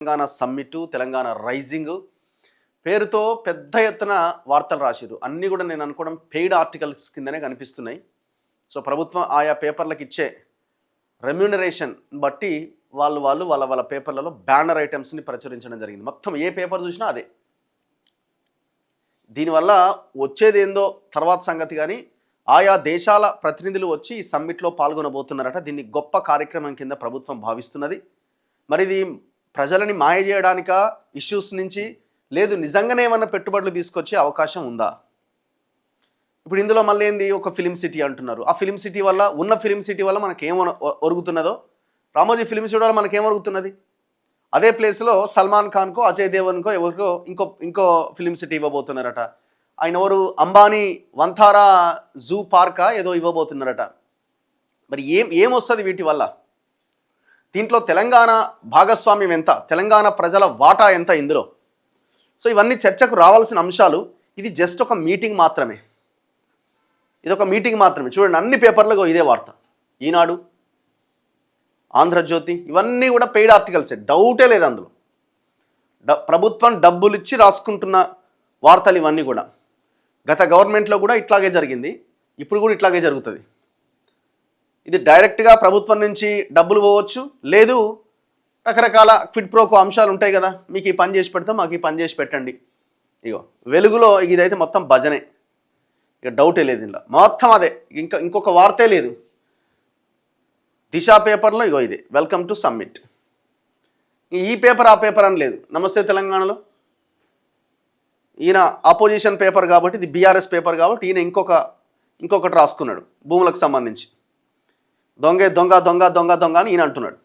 Telangana summit, Telangana rising పేరుతో పెద్ద ఎత్తున వార్తలు రాసిరు. అన్నీ కూడా నేను అనుకోవడం పెయిడ్ ఆర్టికల్స్ కిందనే కనిపిస్తున్నాయి. సో ప్రభుత్వం ఆయా పేపర్లకు ఇచ్చే రెమ్యూనరేషన్ బట్టి వాళ్ళ పేపర్లలో బ్యానర్ ఐటమ్స్ని ప్రచురించడం జరిగింది. మొత్తం ఏ పేపర్ చూసినా అదే. దీనివల్ల వచ్చేది ఏందో తర్వాత సంగతి, కానీ ఆయా దేశాల ప్రతినిధులు వచ్చి ఈ సమ్మిట్లో పాల్గొనబోతున్నారట. దీన్ని గొప్ప కార్యక్రమం కింద ప్రభుత్వం భావిస్తున్నది. మరి ఇది ప్రజలని మాయ చేయడానిక, ఇష్యూస్ నుంచి, లేదు నిజంగానే ఏమన్నా పెట్టుబడులు తీసుకొచ్చే అవకాశం ఉందా? ఇప్పుడు ఇందులో మళ్ళీ ఏంది, ఒక ఫిలిం సిటీ అంటున్నారు. ఆ ఫిలిం సిటీ వల్ల, ఉన్న ఫిలిం సిటీ వల్ల మనకేం ఒరుగుతున్నదో, రామోజీ ఫిలిం సిటీ వల్ల మనకేం ఒరుగుతున్నది? అదే ప్లేస్లో సల్మాన్ ఖాన్కో, అజయ్ దేవన్కో, ఎవరికో ఇంకో ఫిలిం సిటీ ఇవ్వబోతున్నారట. ఆయన ఎవరు, అంబానీ వంతారా జూ పార్కా ఏదో ఇవ్వబోతున్నారట. మరి ఏమొస్తుంది వీటి వల్ల? దీంట్లో తెలంగాణ భాగస్వామ్యం ఎంత, తెలంగాణ ప్రజల వాటా ఎంత ఇందులో? సో ఇవన్నీ చర్చకు రావాల్సిన అంశాలు. ఇది జస్ట్ ఒక మీటింగ్ మాత్రమే, ఇదొక మీటింగ్ మాత్రమే. చూడండి, అన్ని పేపర్లలో ఇదే వార్త. ఈనాడు, ఆంధ్రజ్యోతి, ఇవన్నీ కూడా పెయిడ్ ఆర్టికల్సే, డౌటే లేదు అందులో. ప్రభుత్వం డబ్బులు ఇచ్చి రాసుకుంటున్న వార్తలు ఇవన్నీ కూడా. గత గవర్నమెంట్లో కూడా ఇట్లాగే జరిగింది, ఇప్పుడు కూడా ఇట్లాగే జరుగుతుంది. ఇది డైరెక్ట్గా ప్రభుత్వం నుంచి డబ్బులు పోవచ్చు, లేదు రకరకాల క్విడ్ ప్రోకో అంశాలు ఉంటాయి కదా, మీకు ఈ పని చేసి పెడతాం, మాకు ఈ పని చేసి పెట్టండి. ఇగో వెలుగులో ఇదైతే మొత్తం భజనే, ఇక డౌటే లేదు ఇందులో, మొత్తం అదే. ఇంకొక వార్తే లేదు. దిశ పేపర్లో ఇగో ఇదే, వెల్కమ్ టు సమ్మిట్. ఈ పేపర్ ఆ పేపర్ అని లేదు. నమస్తే తెలంగాణలో ఈయన ఆపోజిషన్ పేపర్ కాబట్టి, ఇది బీఆర్ఎస్ పేపర్ కాబట్టి ఈయన ఇంకొకటి రాసుకున్నాడు భూములకు సంబంధించి. దొంగ దొంగ దొంగ దొంగ దొంగ అని ఈయన అంటున్నాడు.